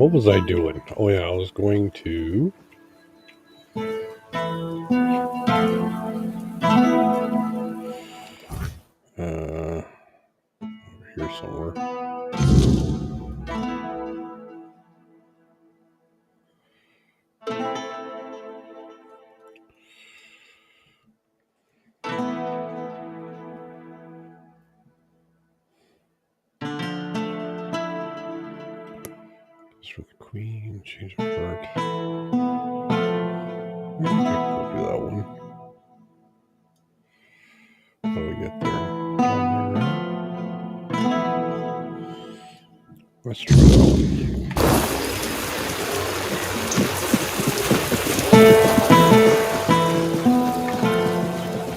What was I doing? Oh yeah, I was going to... over here somewhere. This for the queen, change of heart. Okay, we'll do that one. How do we get there? Down there. Let's try that one.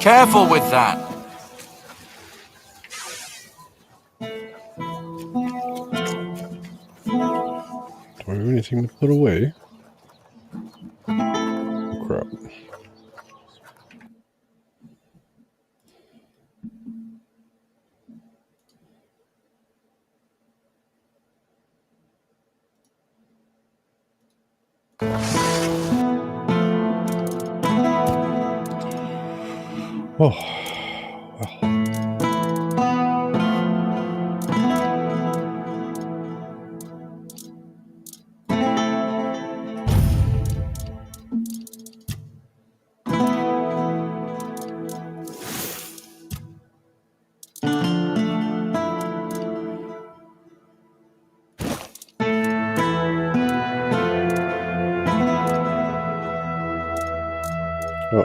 Careful with that. Do I have anything to put away? Oh, crap. Oh, well. Oh.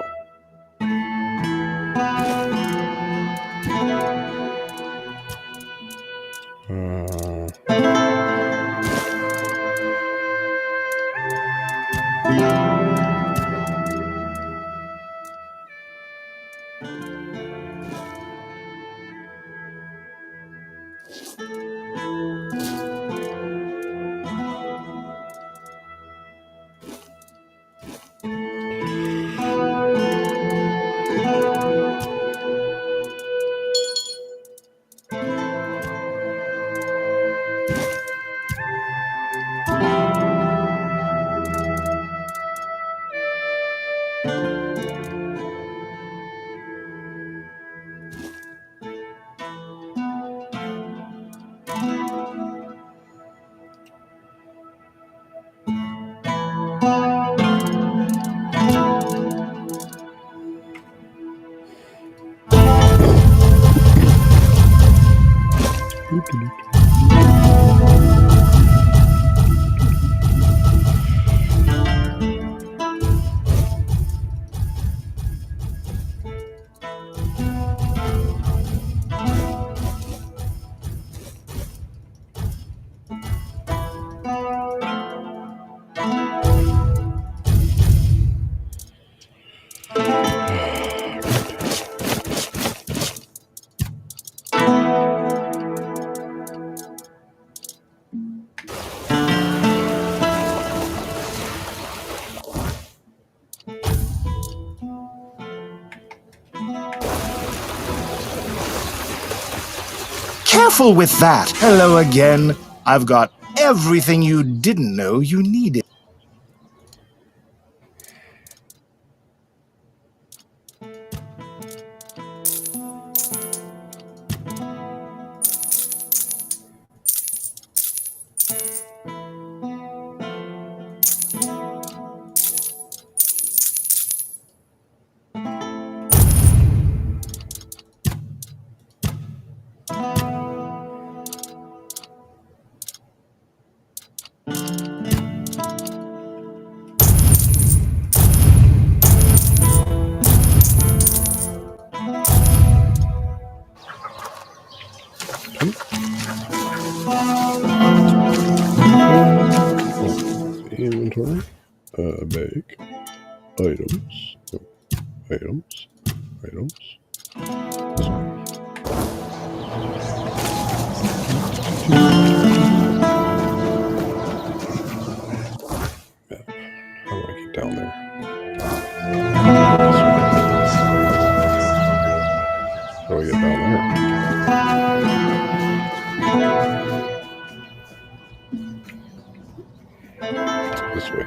Careful with that. Hello again. I've got everything you didn't know you needed. Inventory, bag, items, items. Yeah. How do I get down there? How do I get down there? This way.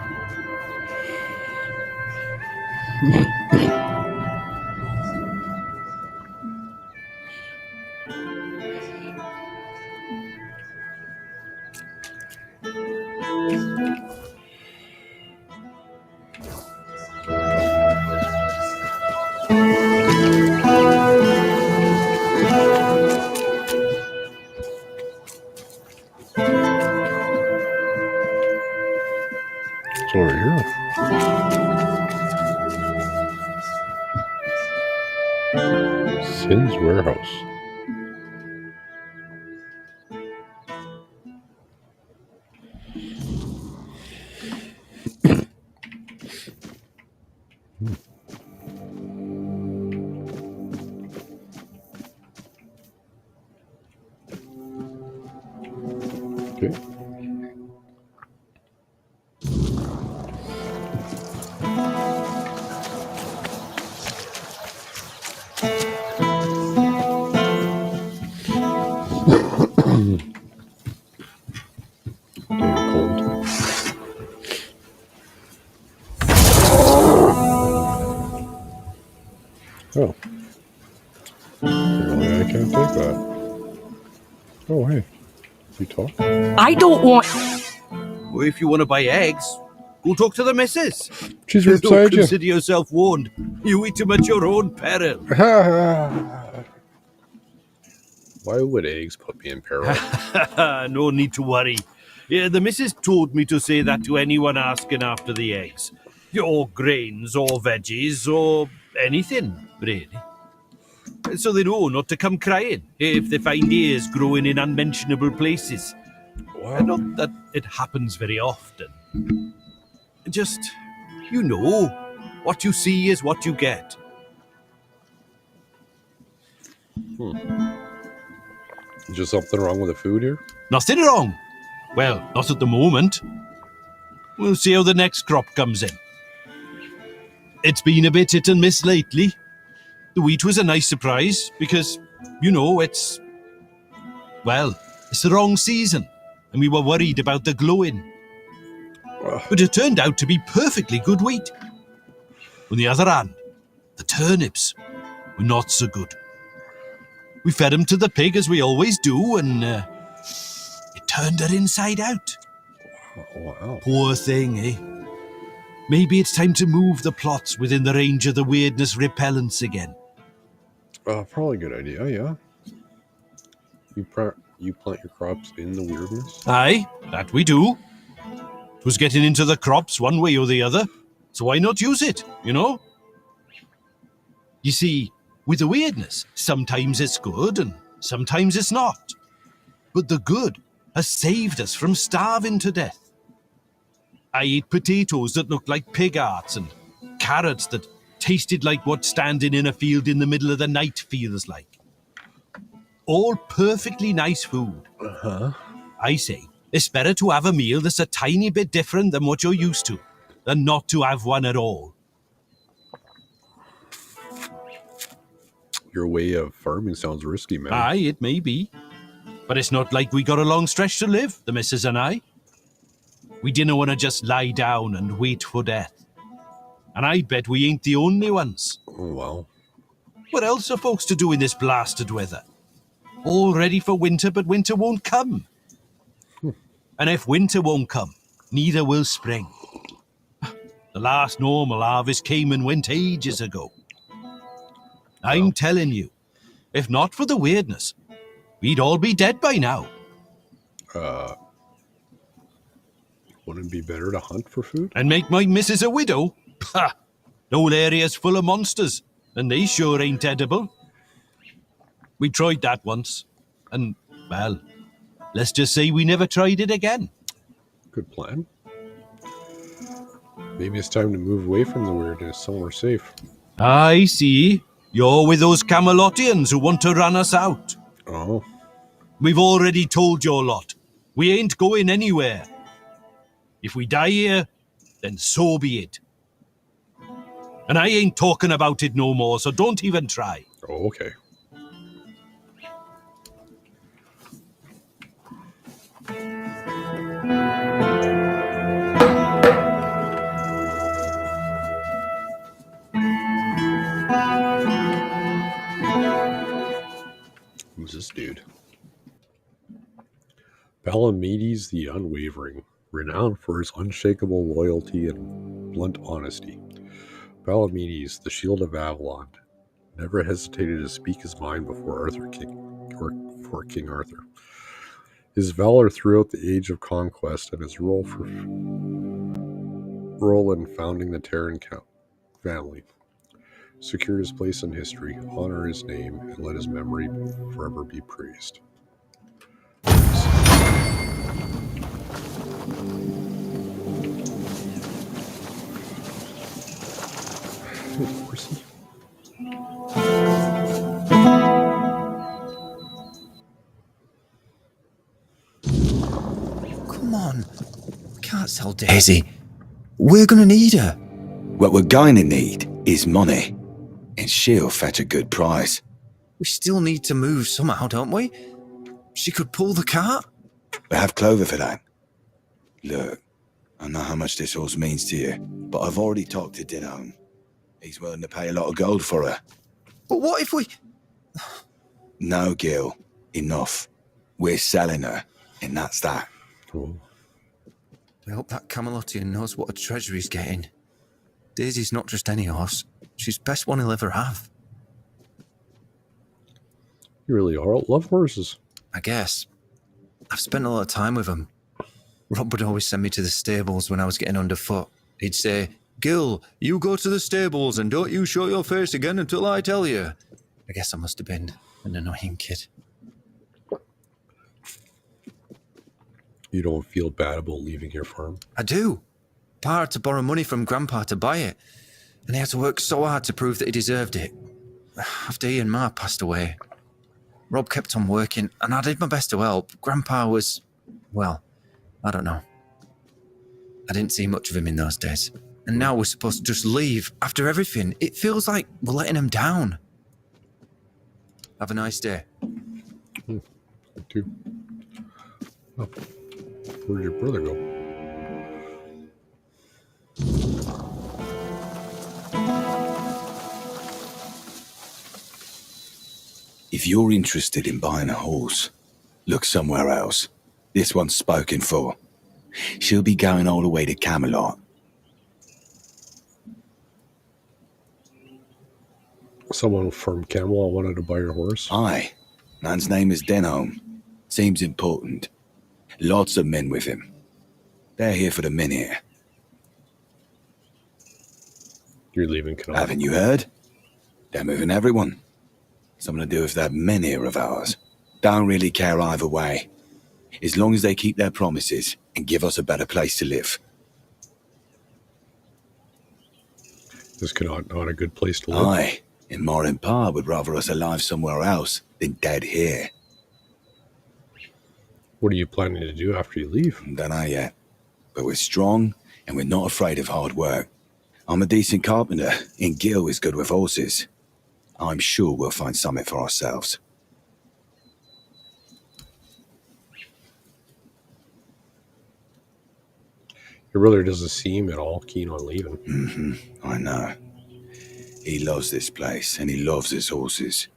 It's over here. Sin's warehouse. Okay. Damn cold. Oh. Apparently I can't take that. Oh, hey. You talk? I don't want. Well, if you want to buy eggs, go talk to the missus. She's right Don't beside you. consider yourself warned. You eat them at your own peril. Why would eggs put me in peril? No need to worry. Yeah, the missus told me to say that to anyone asking after the eggs. Or grains, or veggies, or anything, really. So they know not to come crying if they find ears growing in unmentionable places. Wow. Not that it happens very often. Just, you know, what you see is what you get. Is there something wrong with the food here? Nothing wrong. Well, not at the moment. We'll see how the next crop comes in. It's been a bit hit and miss lately. The wheat was a nice surprise because, you know, it's the wrong season and we were worried about the glowing. But it turned out to be perfectly good wheat. On the other hand, the turnips were not so good. We fed them to the pig as we always do and it turned her inside out. Wow. Poor thing, eh? Maybe it's time to move the plots within the range of the weirdness repellents again. Probably a good idea, yeah. You plant your crops in the weirdness? Aye, that we do. It was getting into the crops one way or the other, so why not use it, you know? You see, with the weirdness, sometimes it's good and sometimes it's not. But the good has saved us from starving to death. I ate potatoes that looked like pig hearts and carrots that tasted like what standing in a field in the middle of the night feels like. All perfectly nice food. Uh-huh. I say, it's better to have a meal that's a tiny bit different than what you're used to, than not to have one at all. Your way of farming sounds risky, man. Aye, it may be. But it's not like we got a long stretch to live, the missus and I. We didn't want to just lie down and wait for death. And I bet we ain't the only ones. Oh, wow. What else are folks to do in this blasted weather? All ready for winter, but winter won't come. And if winter won't come, neither will spring. The last normal harvest came and went ages ago. I'm telling you, if not for the weirdness, we'd all be dead by now. Wouldn't it be better to hunt for food? And make my missus a widow? Pah! The whole area's full of monsters, and they sure ain't edible. We tried that once, and, well, let's just say we never tried it again. Good plan. Maybe it's time to move away from the weirdness, somewhere safe. I see. You're with those Camelotians who want to run us out. Oh. We've already told your lot. We ain't going anywhere. If we die here, then so be it. And I ain't talking about it no more, so don't even try. Oh, okay. the Unwavering, renowned for his unshakable loyalty and blunt honesty. Palamedes, the Shield of Avalon, never hesitated to speak his mind before King Arthur. His valor throughout the Age of Conquest and his role in founding the Terran family secured his place in history, honor his name, and let his memory forever be praised. Horsey. Come on. We can't sell Daisy. We're gonna need her. What we're going to need is money, and she'll fetch a good price. We still need to move somehow, don't we? She could pull the cart. We have Clover for that. Look, I know how much this horse means to you, but I've already talked to Dinham. He's willing to pay a lot of gold for her. But what if we... No, Gil. Enough. We're selling her, and that's that. Cool. I hope that Camelotian knows what a treasure he's getting. Daisy's not just any horse. She's the best one he'll ever have. You really love horses. I guess. I've spent a lot of time with them. Rob would always send me to the stables when I was getting underfoot. He'd say, "Gil, you go to the stables and don't you show your face again until I tell you." I guess I must have been an annoying kid. You don't feel bad about leaving your farm? I do. Pa had to borrow money from Grandpa to buy it, and he had to work so hard to prove that he deserved it. After he and Ma passed away, Rob kept on working, and I did my best to help. Grandpa was, well, I don't know. I didn't see much of him in those days. And now we're supposed to just leave after everything. It feels like we're letting him down. Have a nice day. You too. Oh, where'd your brother go? If you're interested in buying a horse, look somewhere else. This one's spoken for. She'll be going all the way to Camelot. Someone from Camelot wanted to buy your horse? Aye. Man's name is Denholm. Seems important. Lots of men with him. They're here for the minute. You're leaving Camelot? Haven't you heard? They're moving everyone. Something to do with that men here of ours. Don't really care either way. As long as they keep their promises and give us a better place to live. Is Camelot not a good place to live? Aye. And Ma and Pa would rather us alive somewhere else than dead here. What are you planning to do after you leave? Don't know yet. But we're strong and we're not afraid of hard work. I'm a decent carpenter and Gil is good with horses. I'm sure we'll find something for ourselves. Your brother doesn't seem at all keen on leaving. I know. He loves this place and he loves his horses.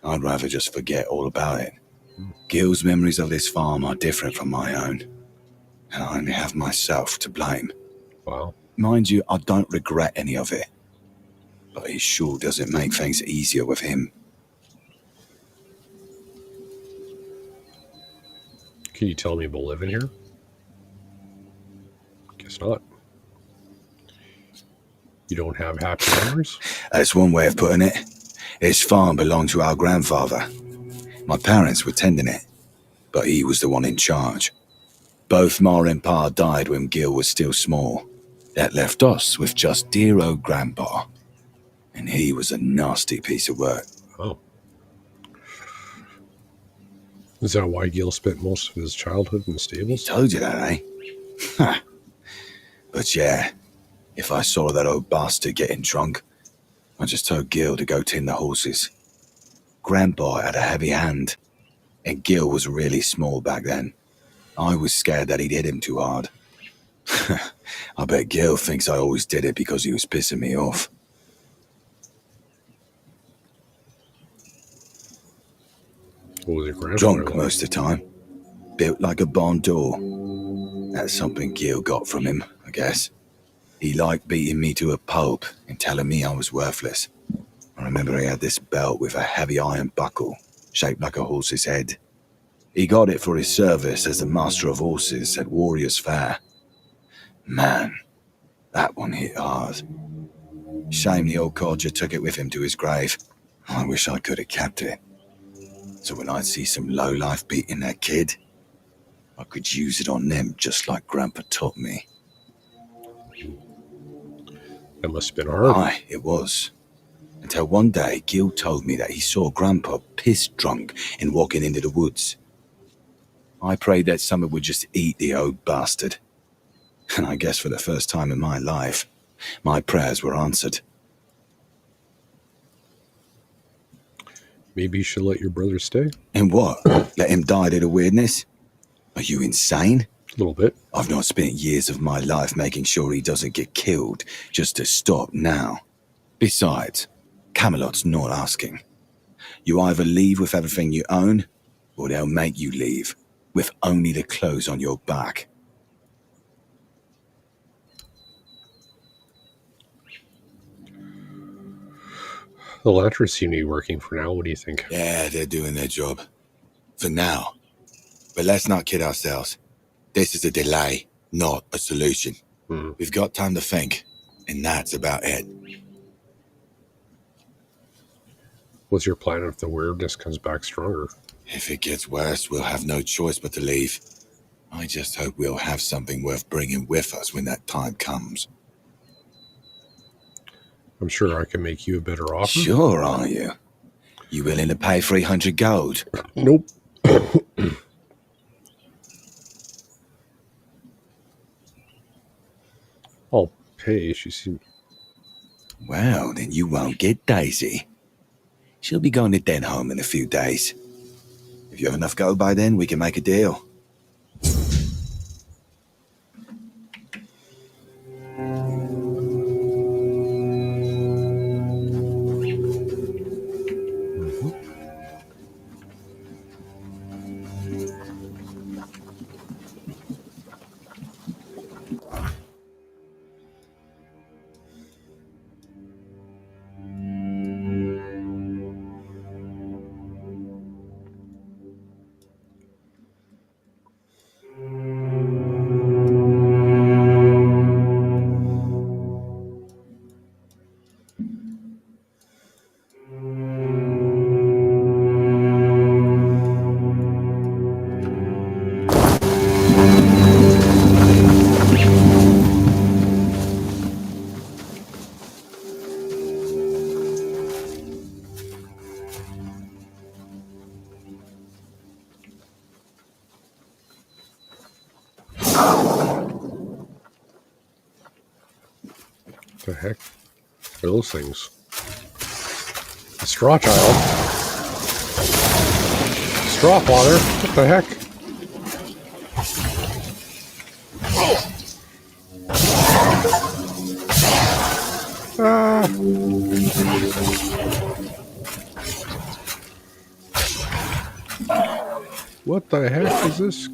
I'd rather just forget all about it. Gil's memories of this farm are different from my own. And I only have myself to blame. Wow. Mind you, I don't regret any of it. But it sure doesn't make things easier with him. Can you tell me about living here? Guess not. You don't have happy memories? That's one way of putting it. This farm belonged to our grandfather. My parents were tending it, but he was the one in charge. Both Ma and Pa died when Gil was still small. That left us with just dear old Grandpa. And he was a nasty piece of work. Oh. Is that why Gil spent most of his childhood in the stables? Told you that, eh? Ha. But yeah, if I saw that old bastard getting drunk, I just told Gil to go tend the horses. Grandpa had a heavy hand, and Gil was really small back then. I was scared that he'd hit him too hard. I bet Gil thinks I always did it because he was pissing me off. What was your grandfather Drunk like? most of the time. Built like a barn door. That's something Gil got from him, I guess. He liked beating me to a pulp and telling me I was worthless. I remember he had this belt with a heavy iron buckle, shaped like a horse's head. He got it for his service as the master of horses at Warriors' Fair. Man, that one hit hard. Shame the old codger took it with him to his grave. I wish I could have kept it. So when I see some lowlife beating their kid, I could use it on them just like Grandpa taught me. That must have been hard. Aye, it was. Until one day, Gil told me that he saw Grandpa pissed drunk and walking into the woods. I prayed that someone would just eat the old bastard. And I guess for the first time in my life, my prayers were answered. Maybe you should let your brother stay. And what? Let him die to the weirdness? Are you insane? A little bit. I've not spent years of my life making sure he doesn't get killed just to stop now. Besides, Camelot's not asking. You either leave with everything you own, or they'll make you leave with only the clothes on your back. The lanterns seem to be working for now. What do you think? Yeah, they're doing their job. For now. But let's not kid ourselves. This is a delay, not a solution. We've got time to think, and that's about it. What's your plan if the weirdness comes back stronger? If it gets worse, we'll have no choice but to leave. I just hope we'll have something worth bringing with us when that time comes. I'm sure I can make you a better offer. Sure, are you? You willing to pay 300 gold? Nope. I'll pay. She seemed... Well, then you won't get Daisy. She'll be going to Denholm in a few days. If you have enough gold by then, we can make a deal. What the heck are those things? A straw child. Straw father. What the heck? Ah. What the heck is this?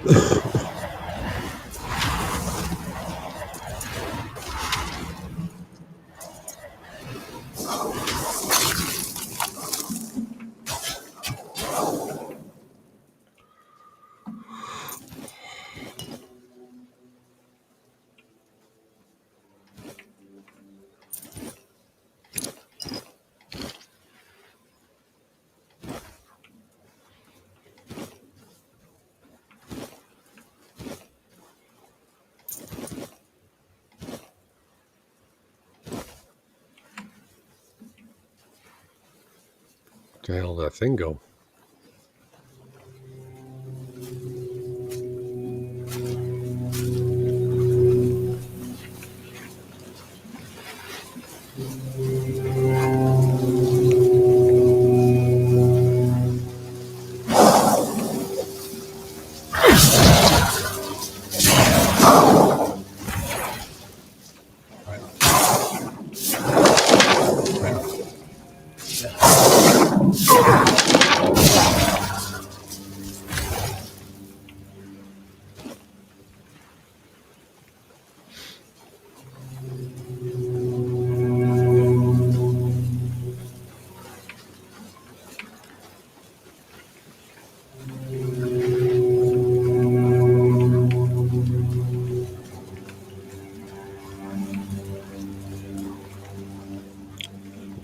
Where the hell did that thing go?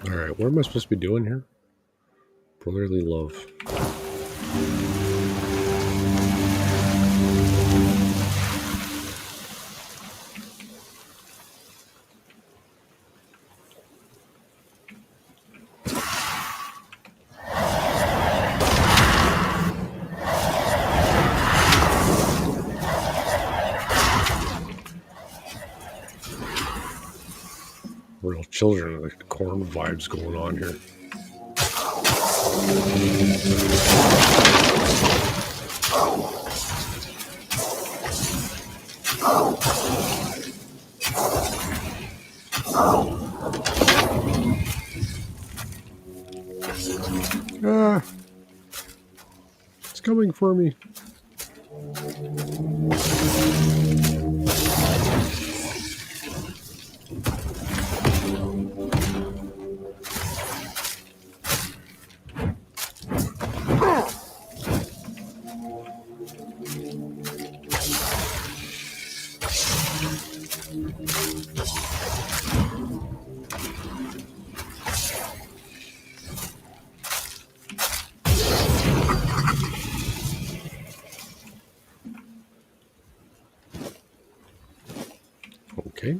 Alright, what am I supposed to be doing here? Brotherly love. Real children, like corn vibes going on here. Ah, it's coming for me. Okay.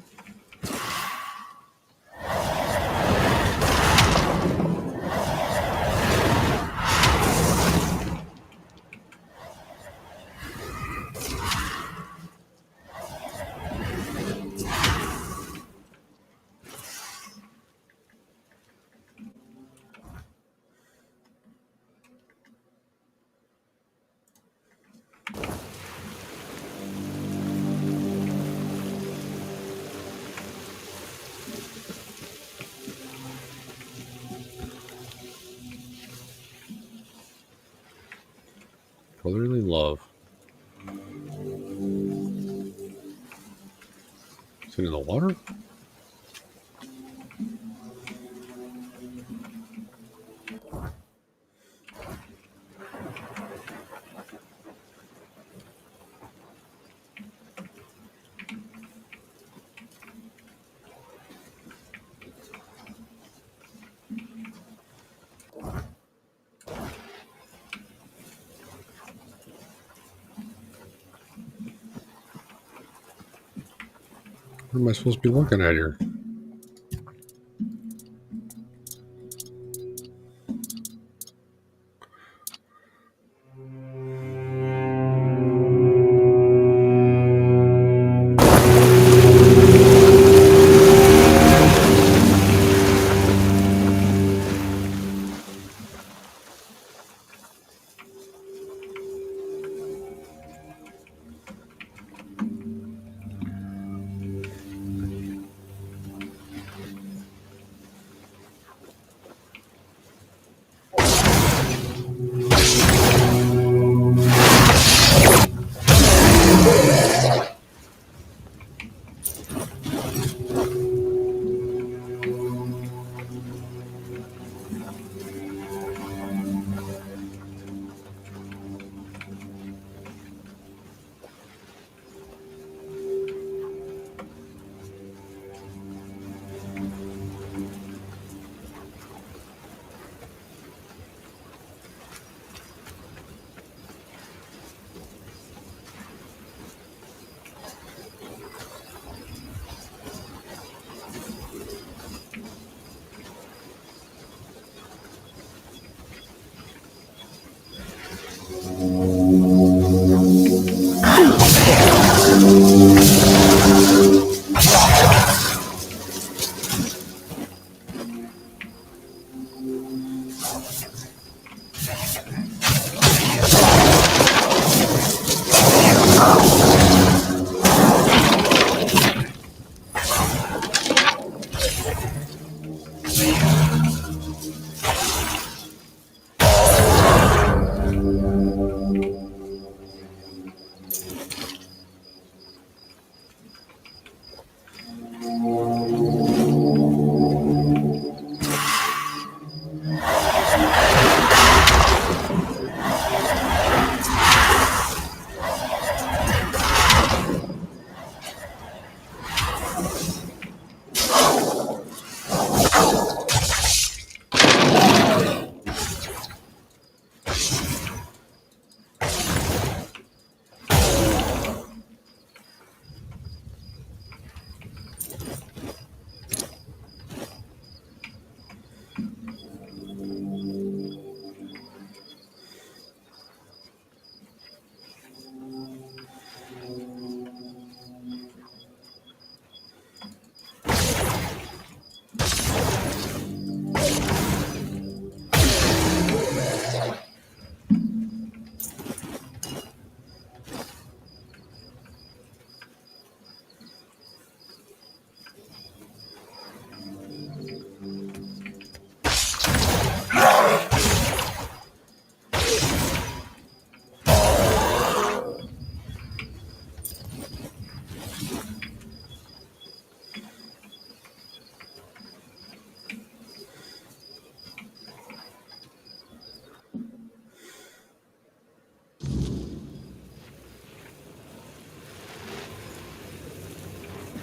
Brotherly love. Is it in the water? What am I supposed to be looking at here?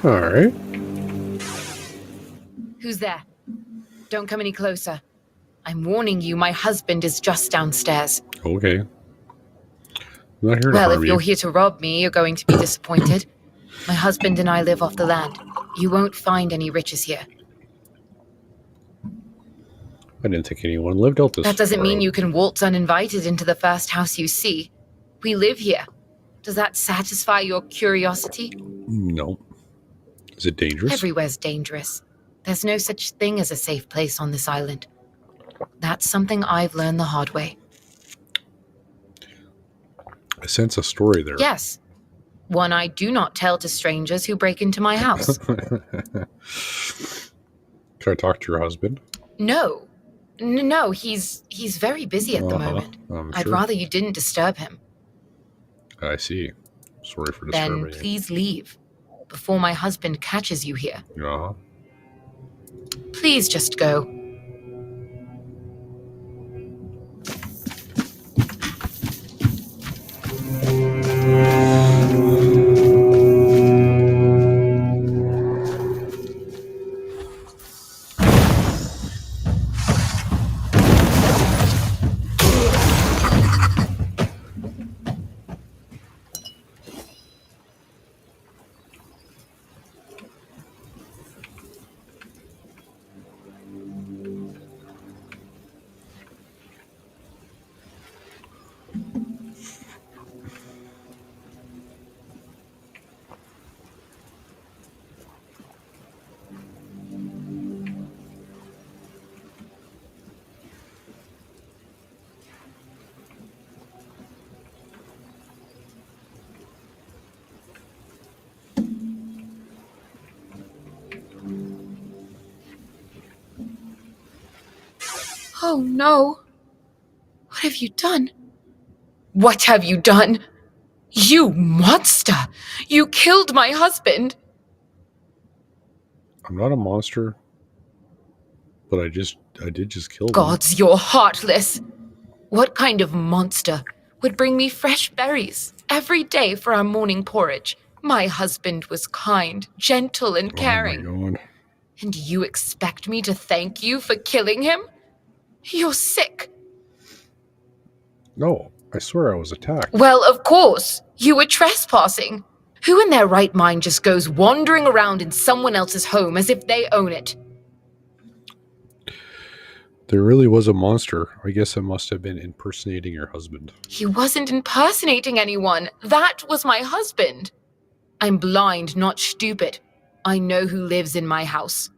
All right. Who's there? Don't come any closer. I'm warning you, my husband is just downstairs. Okay. I'm not here to Well, harm if you. you're here to rob me, you're going to be disappointed. My husband and I live off the land. You won't find any riches here. I didn't think anyone lived out this That doesn't far mean out. you can waltz uninvited into the first house you see. We live here. Does that satisfy your curiosity? No. Is it dangerous? Everywhere's dangerous. There's no such thing as a safe place on this island. That's something I've learned the hard way. I sense a story there. Yes. One I do not tell to strangers who break into my house. Can I talk to your husband? No. No, he's very busy at the moment. I'd Sure. rather you didn't disturb him. I see. Sorry for Then disturbing please leave before my husband catches you here. you. Uh-huh. Please just go. Oh no. What have you done? What have you done? You monster! You killed my husband! I'm not a monster, but I did just kill them. Gods, you're heartless! What kind of monster would bring me fresh berries every day for our morning porridge? My husband was kind, gentle, and caring. Oh my god. And you expect me to thank you for killing him? You're sick. No, I swear I was attacked. Well, of course. You were trespassing. Who in their right mind just goes wandering around in someone else's home as if they own it? There really was a monster. I guess it must have been impersonating your husband. He wasn't impersonating anyone. That was my husband. I'm blind, not stupid. I know who lives in my house.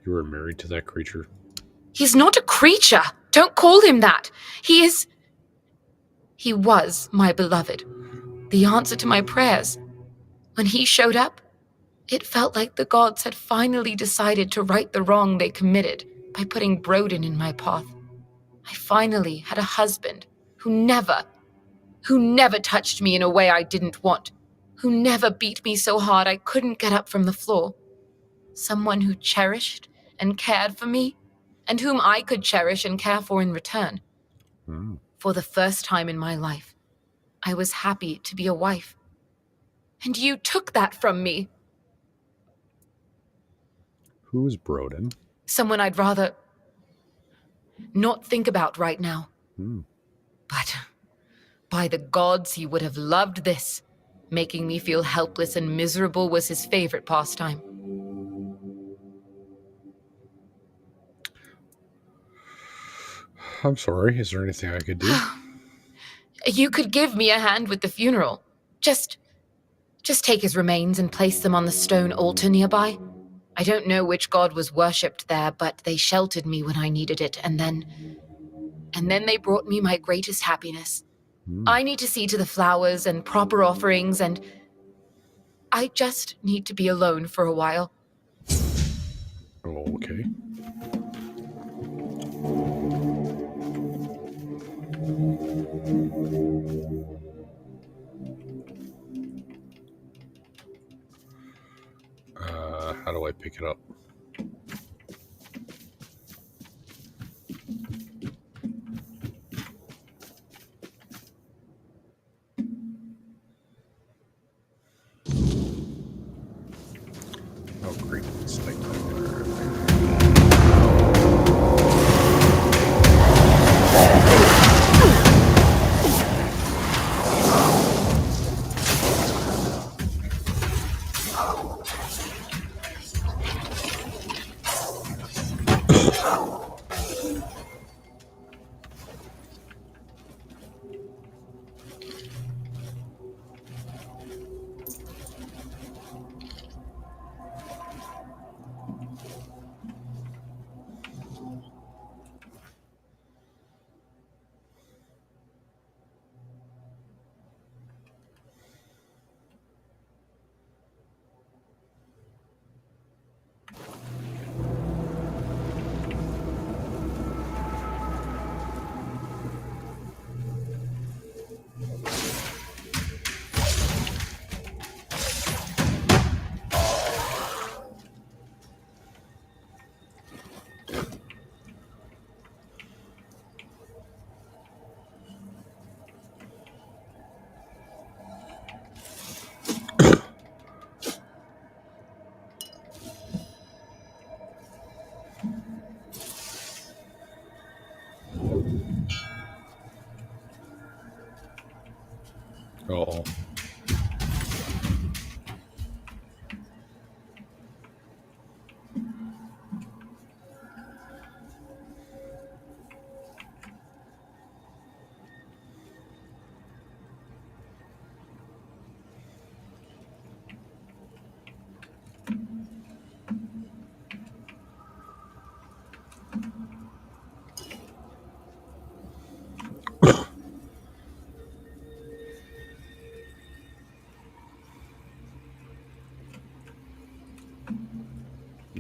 You were married to that creature? He's not a creature. Don't call him that. He was my beloved. The answer to my prayers. When he showed up, it felt like the gods had finally decided to right the wrong they committed by putting Broden in my path. I finally had a husband who never touched me in a way I didn't want, who never beat me so hard I couldn't get up from the floor. Someone who cherished and cared for me, and whom I could cherish and care for in return. For the first time in my life, I was happy to be a wife. And you took that from me. Who is Broden? Someone I'd rather not think about right now. But by the gods, he would have loved this. Making me feel helpless and miserable was his favorite pastime. I'm sorry. Is there anything I could do? You could give me a hand with the funeral. Just take his remains and place them on the stone altar nearby. I don't know which god was worshipped there, but they sheltered me when I needed it, and then they brought me my greatest happiness. I need to see to the flowers and proper offerings, and I just need to be alone for a while. Oh, okay. How do I pick it up? Oh, great. It's like oh.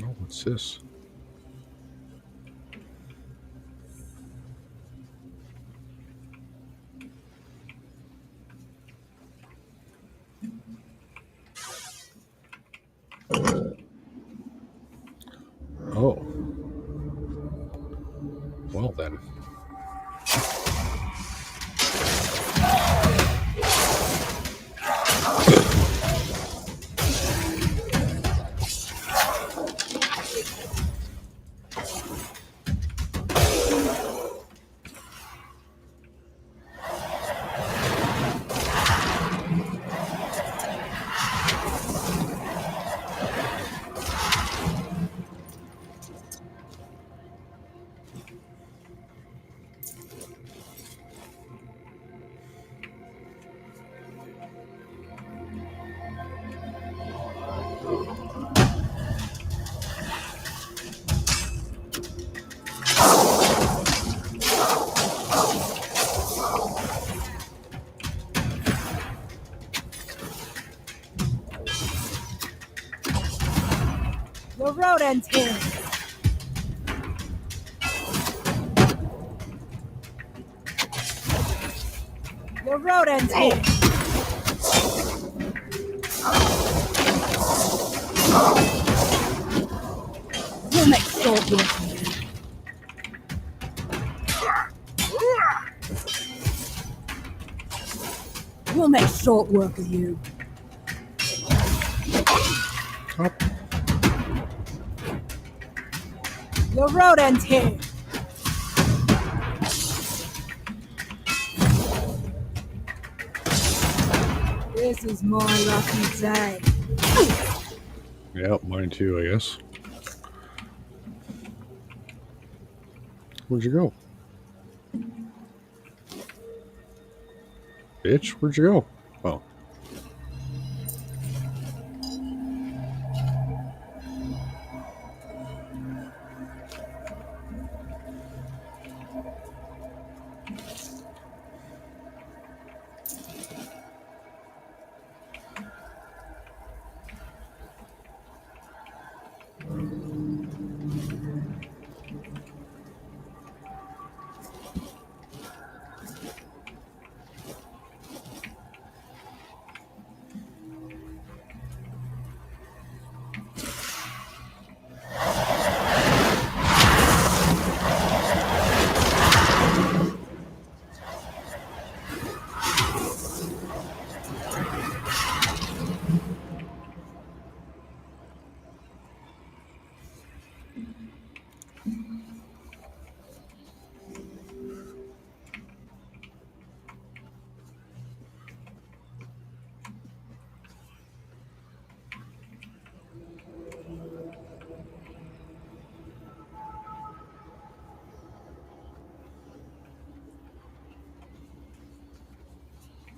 Oh, what's this? Oh. Well then. The road ends here. The road ends here. We'll make short work of you. We'll make short work of you. Up. The road ends here. This is my lucky day. Yeah, mine too, I guess. Where'd you go? Bitch, where'd you go? Oh.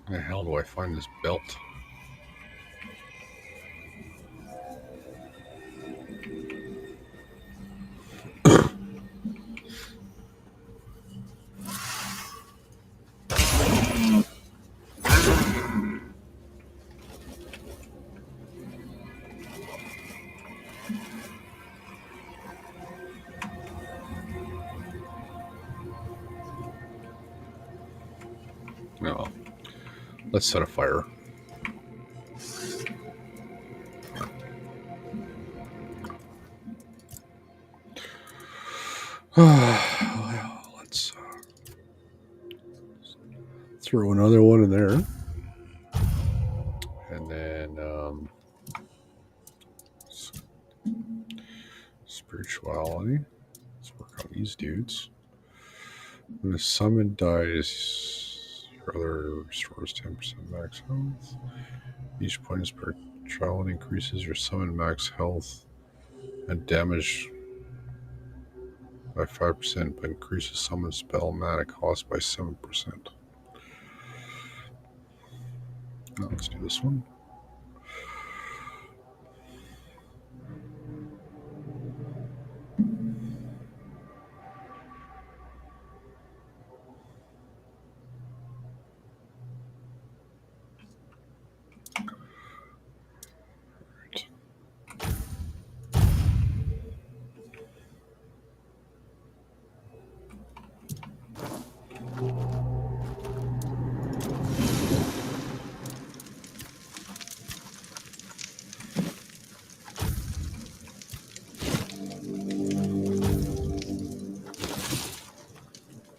Where the hell do I find this belt? No. Let's set a fire. Well, let's throw another one in there. And then spirituality. Let's work on these dudes. When a summon dies, your other restores 10% max health. Each point of spirituality increases your summon max health and damage by 5%, but increases summon spell mana cost by 7%. Now let's do this one.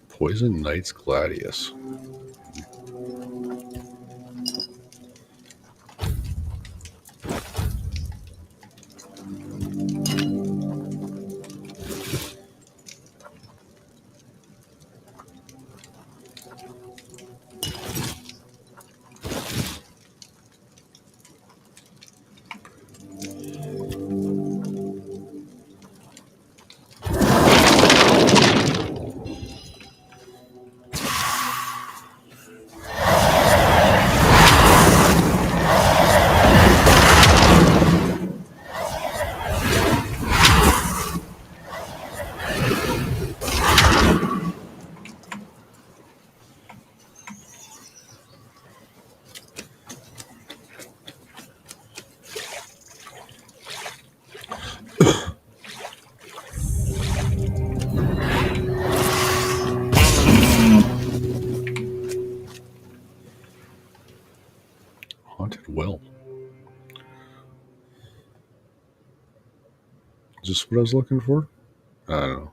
Poison Knight's Gladius. Haunted well. Is this what I was looking for? I don't know.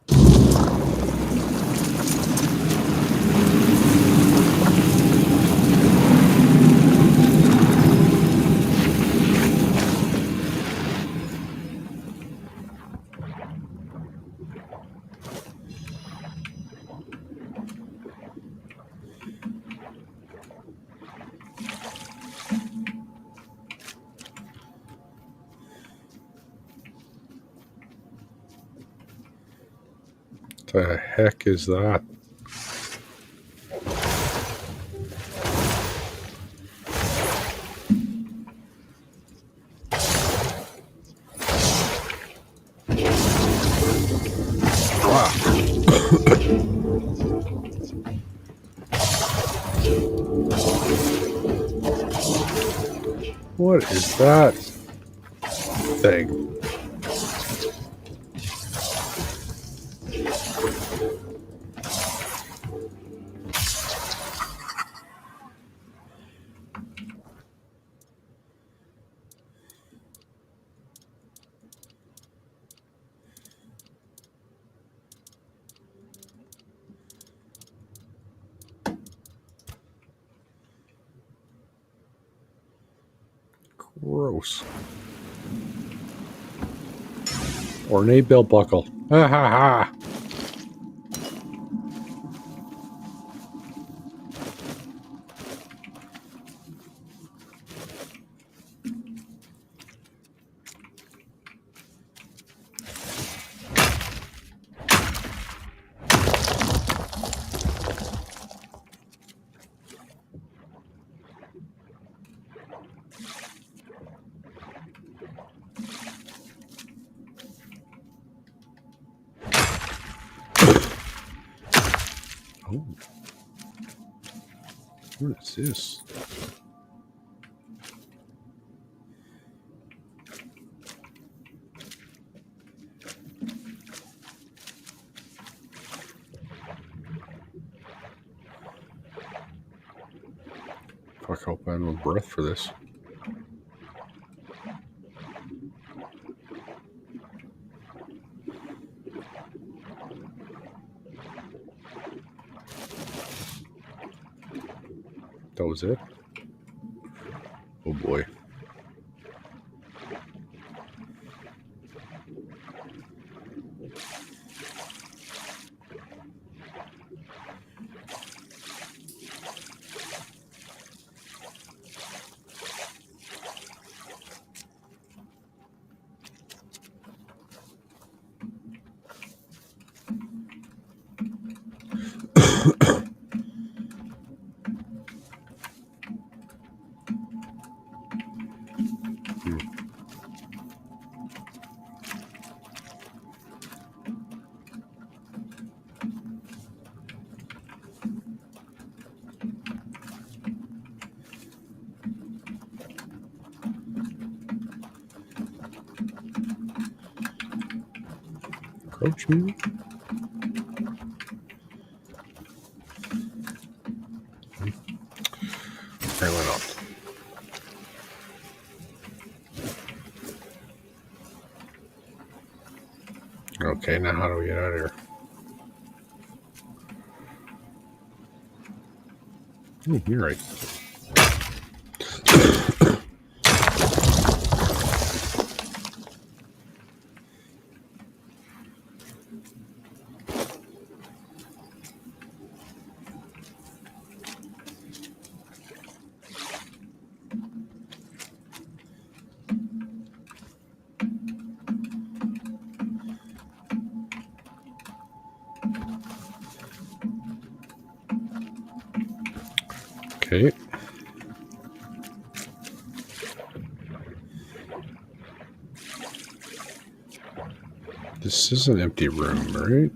The heck is that? What is that thing? Gross. Ornate belt buckle. Ha ha ha. Oh. What is this? Fuck, I hope I have no breath for this. That was it? Oh boy. Approach me. I went up. Okay, now how do we get out of here? Oh, you're right. Okay. This is an empty room, right?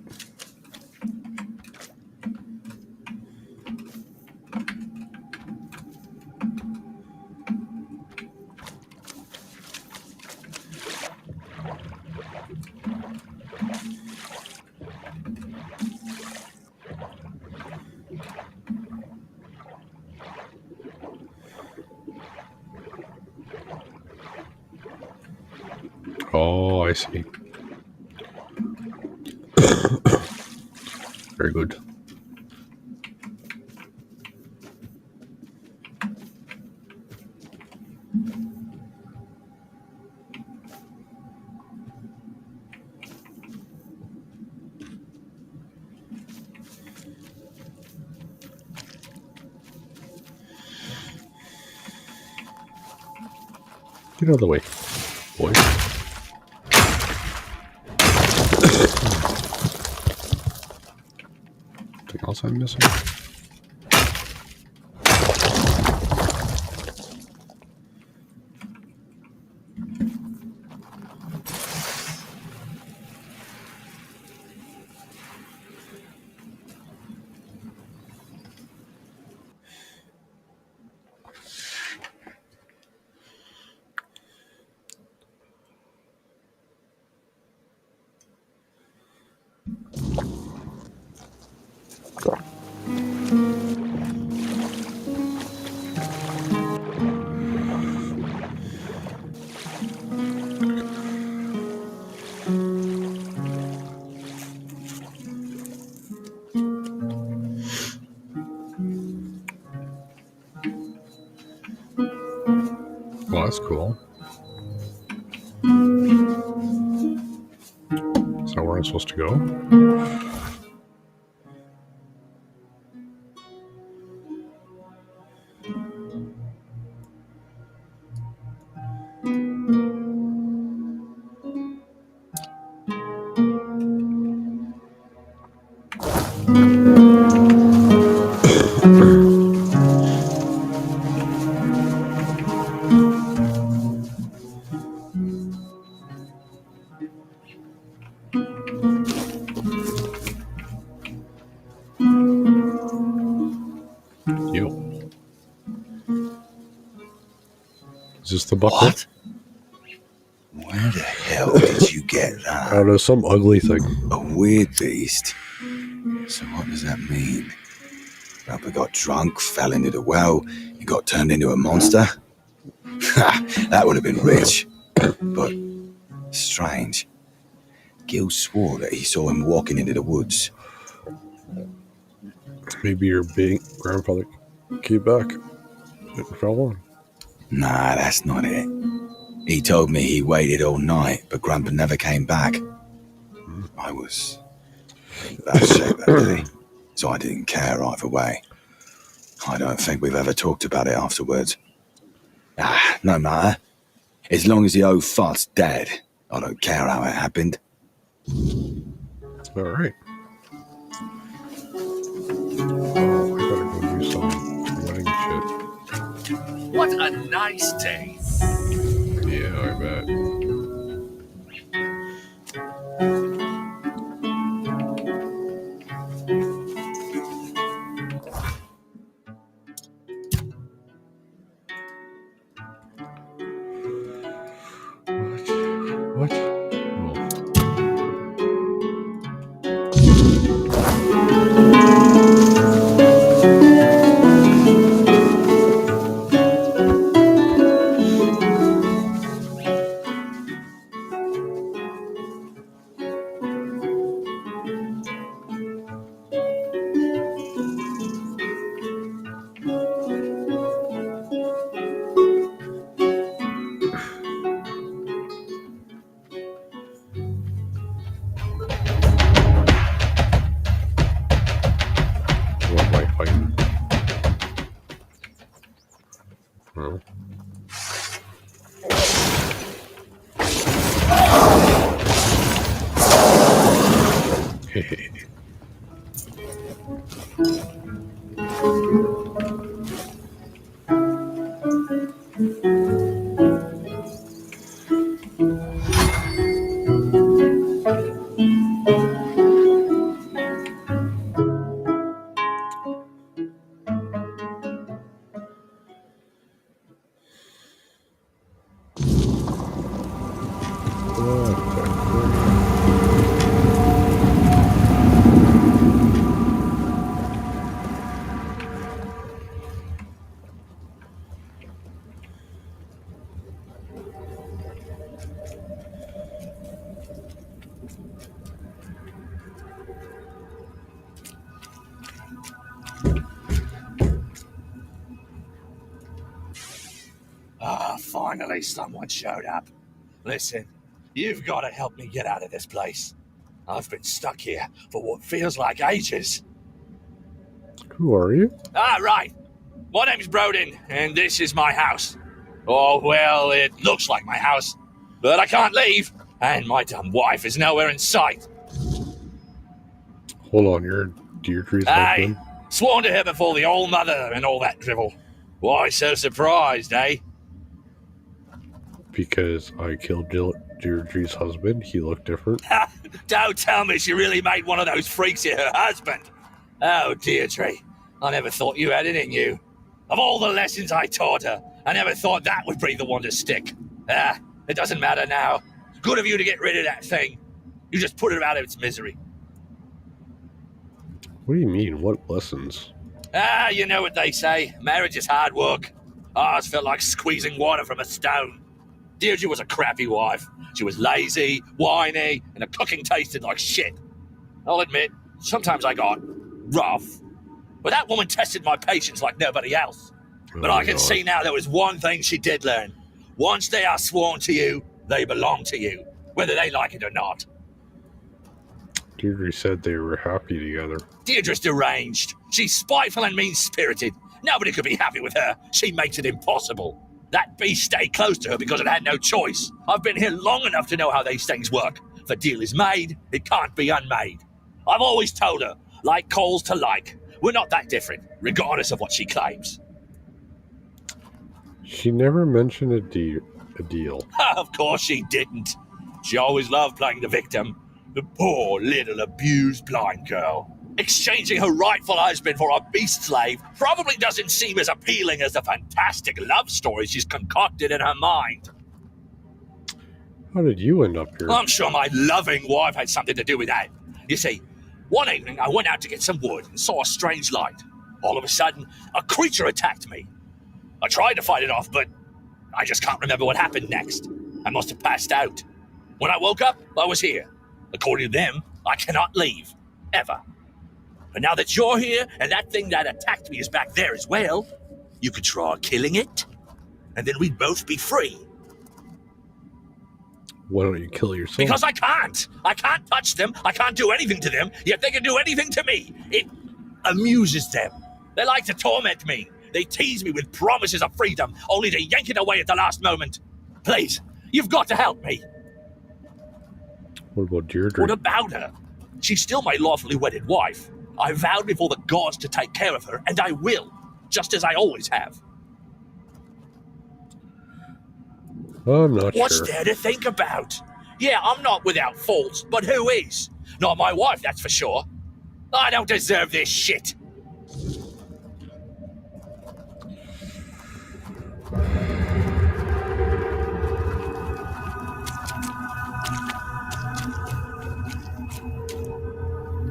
Oh, I see. Very good. Get out of the way, boy. Anything else I'm missing? Well, that's cool. Is that where I'm supposed to go? You. Is this the buckle? What? Where the hell did you get that? Out of some ugly thing. A weird beast. So what does that mean? Grandpa got drunk, fell into the well, and got turned into a monster? Ha! That would have been rich. But strange. Gil swore that he saw him walking into the woods. Maybe your big grandfather came back and fell on. Nah, that's not it. He told me he waited all night, but Grandpa never came back. I was in bad shape that day, so I didn't care either way. I don't think we've ever talked about it afterwards. No matter. As long as the old fart's dead, I don't care how it happened. All right. Oh, I gotta go do some wedding shit. What a nice day. Yeah, I bet. What? Oh. What am I fighting? Oh. What the crap? Finally someone showed up. Listen, you've got to help me get out of this place. I've been stuck here for what feels like ages. Who are you? Right. My name's Brodin, and this is my house. Oh, well, it looks like my house, but I can't leave, and my dumb wife is nowhere in sight. Hold on, you're Deirdre's Aye, husband? sworn to her before the old mother and all that drivel. Why so surprised, eh? Because I killed Deirdre's husband, he looked different. Don't tell me she really made one of those freaks her husband. Oh, Deirdre, I never thought you had it in you. Of all the lessons I taught her, I never thought that would be the one to stick. It doesn't matter now. Good of you to get rid of that thing. You just put it out of its misery. What do you mean? What lessons? You know what they say. Marriage is hard work. Ours felt like squeezing water from a stone. Deirdre was a crappy wife. She was lazy, whiny, and her cooking tasted like shit. I'll admit, sometimes I got rough. But that woman tested my patience like nobody else. But I can see now there was one thing she did learn. Once they are sworn to you, they belong to you, whether they like it or not. Deirdre said they were happy together. Deirdre's deranged. She's spiteful and mean-spirited. Nobody could be happy with her. She makes it impossible. That beast stayed close to her because it had no choice. I've been here long enough to know how these things work. If a deal is made, it can't be unmade. I've always told her, like coals to like. We're not that different, regardless of what she claims. She never mentioned a deal. Of course she didn't. She always loved playing the victim. The poor little abused blind girl. Exchanging her rightful husband for a beast slave probably doesn't seem as appealing as the fantastic love story she's concocted in her mind. How did you end up here? I'm sure my loving wife had something to do with that. You see, one evening I went out to get some wood and saw a strange light. All of a sudden, a creature attacked me. I tried to fight it off, but I just can't remember what happened next. I must have passed out. When I woke up, I was here. According to them, I cannot leave. Ever. But now that you're here, and that thing that attacked me is back there as well, you could try killing it, and then we'd both be free. Why don't you kill yourself? Because I can't. I can't touch them. I can't do anything to them, yet they can do anything to me. It amuses them. They like to torment me. They tease me with promises of freedom, only to yank it away at the last moment. Please, you've got to help me. What about Deirdre? What about her? She's still my lawfully wedded wife. I vowed before the gods to take care of her, and I will, just as I always have. I'm not What's sure. there to think about? Yeah, I'm not without faults, but who is? Not my wife, that's for sure. I don't deserve this shit.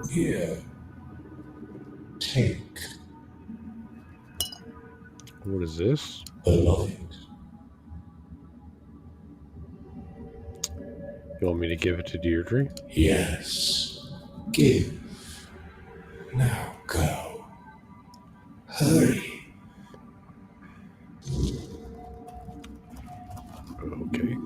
Here. Take What is this? the light. You want me to give it to Deirdre? Yes. Give. Now go. Hurry. Okay.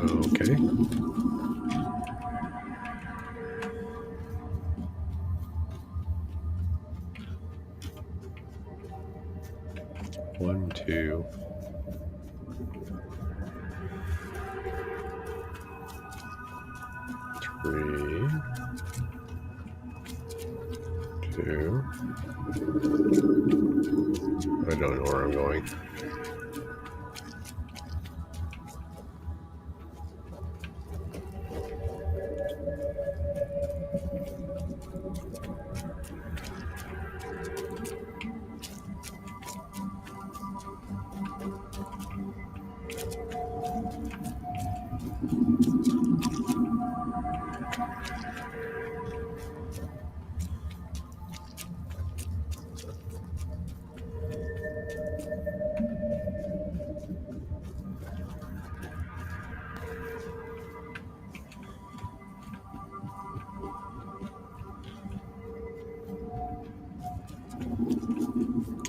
Okay. One, two. Three. Two. I don't know where I'm going.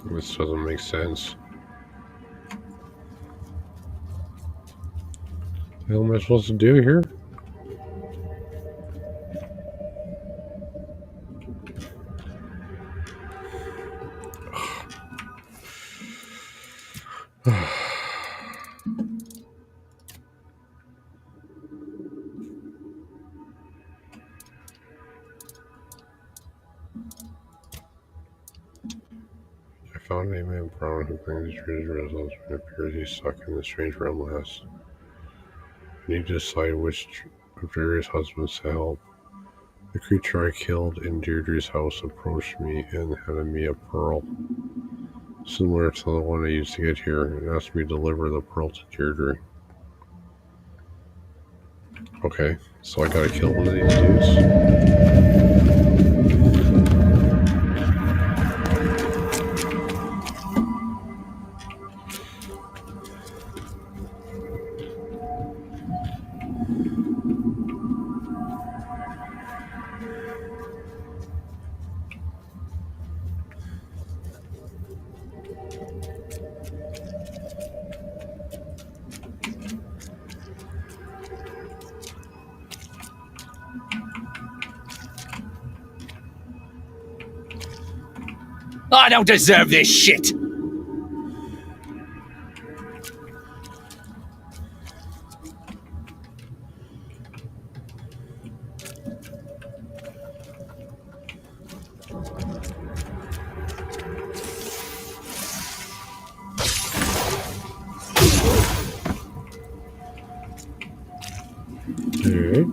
This doesn't make sense. What the hell am I supposed to do here? I found a man Brown who claims his results and appears he's stuck in the strange realm last. I need to decide which of Deirdre's husbands to help. The creature I killed in Deirdre's house approached me and handed me a pearl, similar to the one I used to get here, and asked me to deliver the pearl to Deirdre. Okay, so I gotta kill one of these dudes. I don't deserve this shit! Alright.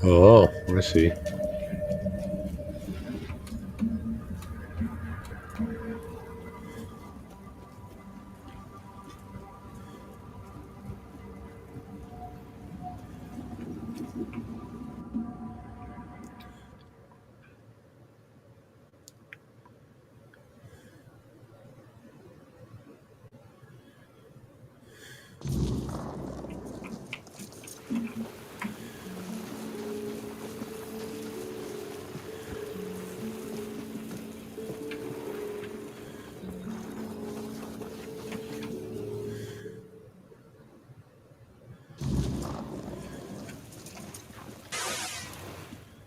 Oh, I see.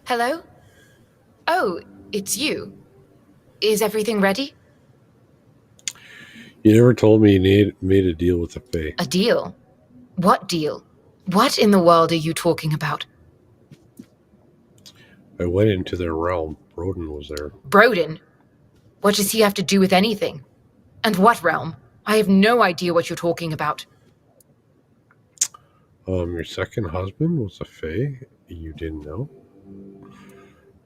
Hello? Oh, it's you. Is everything ready? You never told me you made a deal with the Fae. A deal? What deal? What in the world are you talking about? I went into their realm. Broden was there. Broden? What does he have to do with anything? And what realm? I have no idea what you're talking about. Your second husband was a Fae? You didn't know?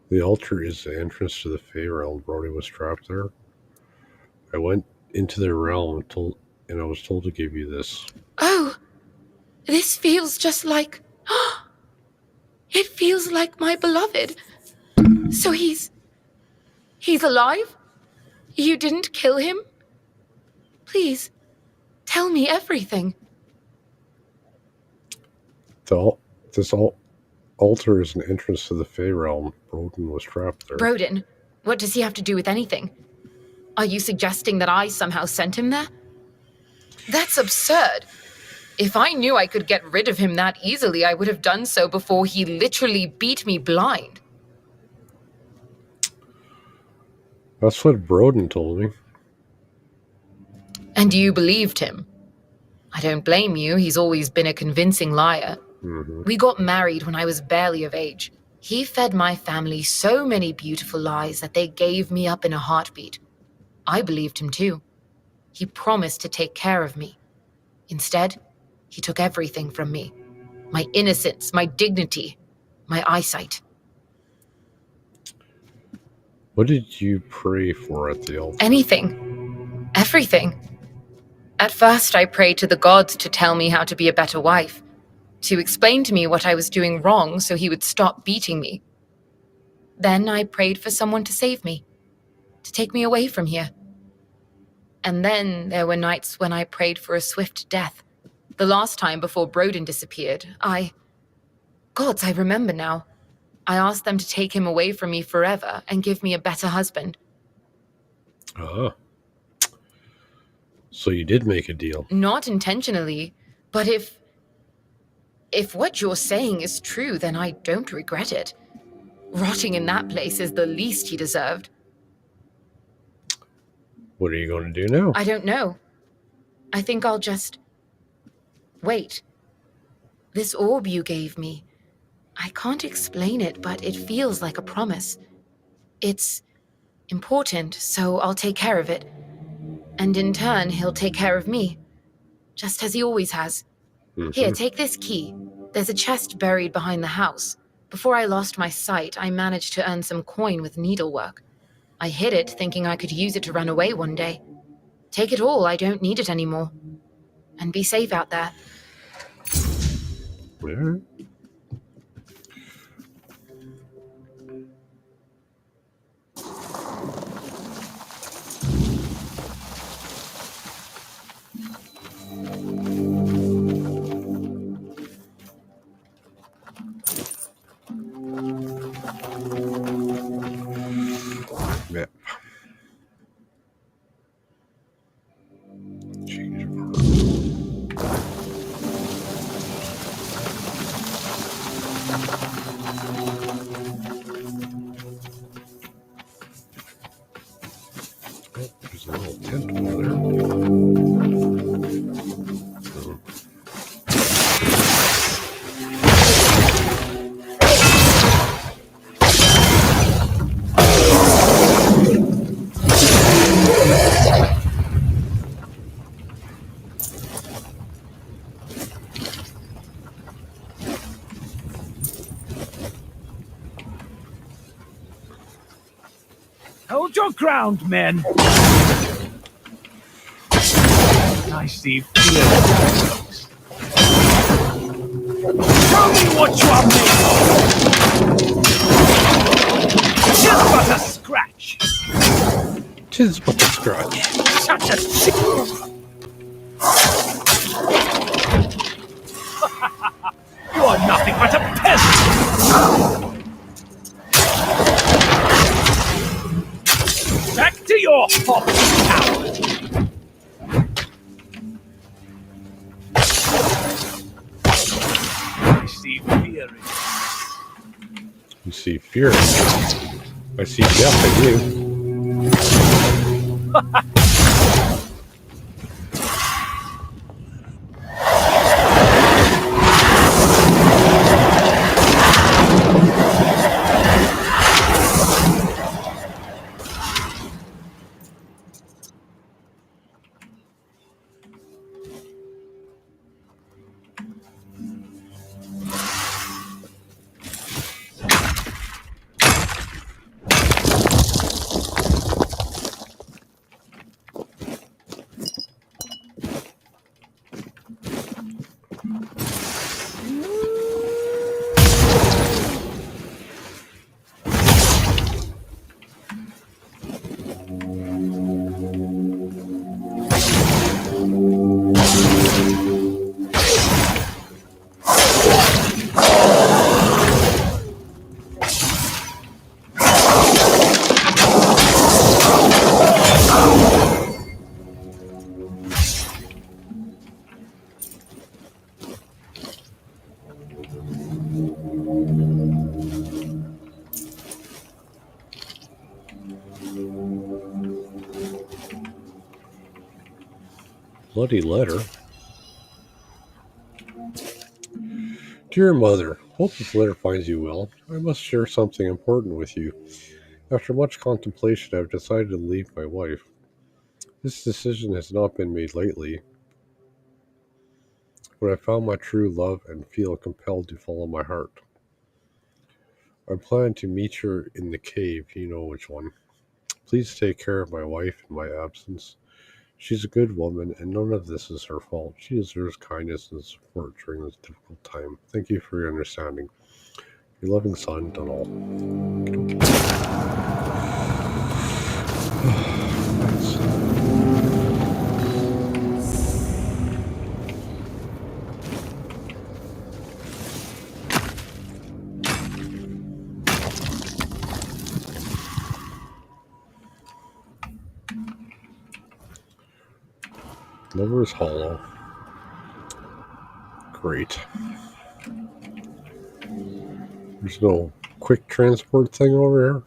The altar is the entrance to the Fae realm. Brody was trapped there. I went into their realm and I was told to give you this. Oh, this feels just like... It feels like my beloved. So he's alive? You didn't kill him? Please, tell me everything. This altar is an entrance to the Fae realm. Broden was trapped there. Broden? What does he have to do with anything? Are you suggesting that I somehow sent him there? That's absurd. If I knew I could get rid of him that easily, I would have done so before he literally beat me blind. That's what Broden told me. And you believed him? I don't blame you. He's always been a convincing liar. Mm-hmm. We got married when I was barely of age. He fed my family so many beautiful lies that they gave me up in a heartbeat. I believed him too. He promised to take care of me. Instead, he took everything from me. My innocence, my dignity, my eyesight. What did you pray for at the altar? Anything. Everything. At first, I prayed to the gods to tell me how to be a better wife, to explain to me what I was doing wrong so he would stop beating me. Then I prayed for someone to save me, to take me away from here. And then there were nights when I prayed for a swift death. The last time before Broden disappeared, God gods, I remember now. I asked them to take him away from me forever and give me a better husband. Ah. So you did make a deal. Not intentionally, but if what you're saying is true, then I don't regret it. Rotting in that place is the least he deserved. What are you going to do now? I don't know. I think I'll just... wait. This orb you gave me, I can't explain it, but it feels like a promise. It's important, so I'll take care of it. And in turn, he'll take care of me, just as he always has. Here, take this key. There's a chest buried behind the house. Before I lost my sight, I managed to earn some coin with needlework. I hid it, thinking I could use it to run away one day. Take it all, I don't need it anymore. And be safe out there. Yeah. Map. Change of heart. Oh, there's a little tent over there. Hold your ground, men! I see fear. Show me what you are made of! Just but a scratch! Tis but a scratch. Such a sick... You are nothing but a peasant! Back to your hobby, coward! I see fear in You see fear. I see death in you. Bloody letter. Dear Mother, hope this letter finds you well. I must share something important with you. After much contemplation, I have decided to leave my wife. This decision has not been made lightly, but I found my true love and feel compelled to follow my heart. I plan to meet her in the cave, you know which one. Please take care of my wife in my absence. She's a good woman, and none of this is her fault. She deserves kindness and support during this difficult time. Thank you for your understanding. Your loving son, Donald. Lover's Hollow. Great. There's no quick transport thing over here.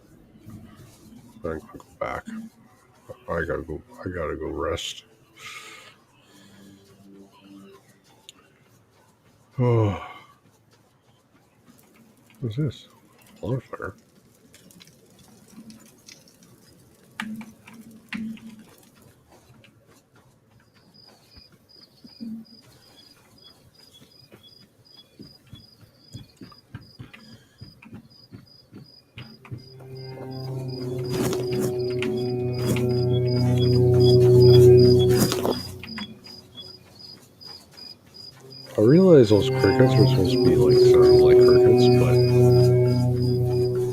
I'm gonna go back. I gotta go rest. Oh, what's this? Bonfire. I realize those crickets are supposed to be like sound like crickets, but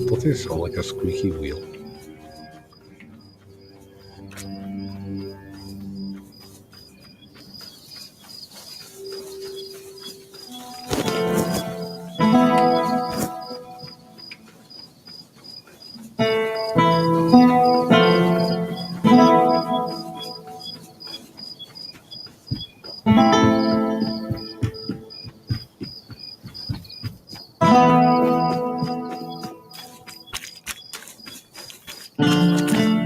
don't they sound like a squeaky wheel?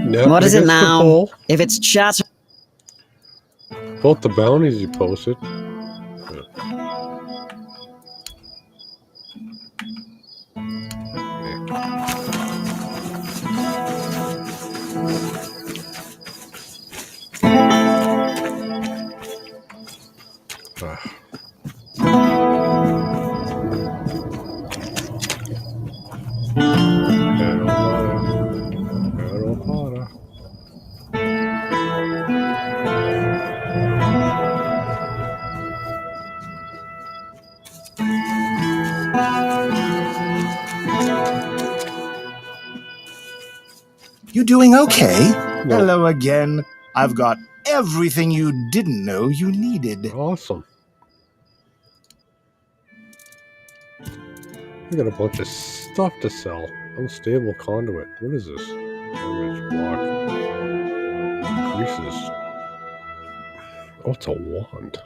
Yep, What is it against the now? pole. If it's chatter. Both the bounties you posted. You doing okay? No. Hello again. I've got everything you didn't know you needed. Awesome. I got a bunch of stuff to sell. Unstable conduit. What is this? Damage block. Increases. Oh, it's a wand.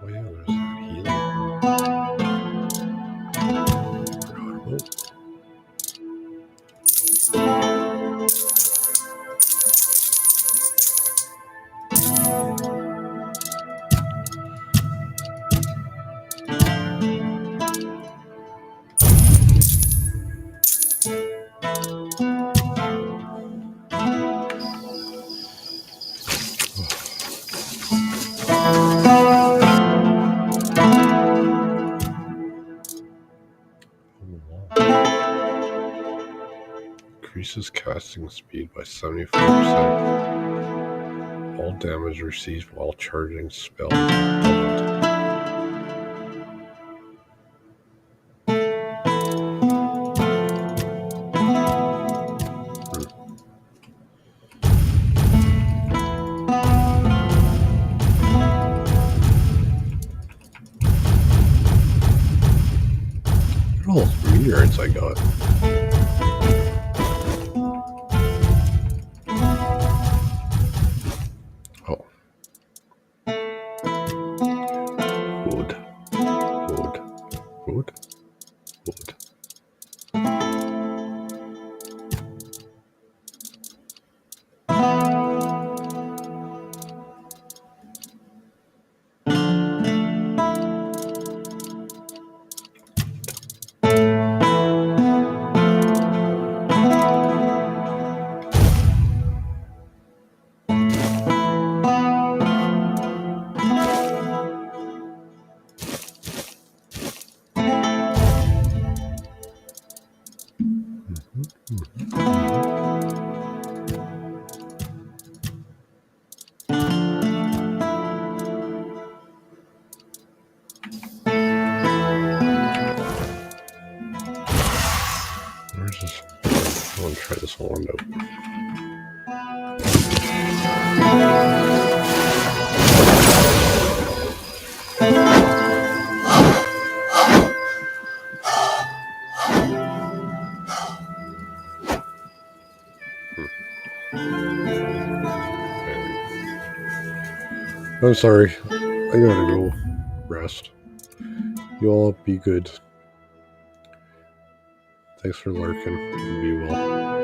Oh yeah, there's that healing. Forgot about. Increases casting speed by 75%. All damage received while charging spell. Look at all those meteorites I got. Oh. Wood. Wood. Wood. Wood. want to try this wand out. I'm sorry. I gotta go rest. You all be good. Thanks for lurking. Be well.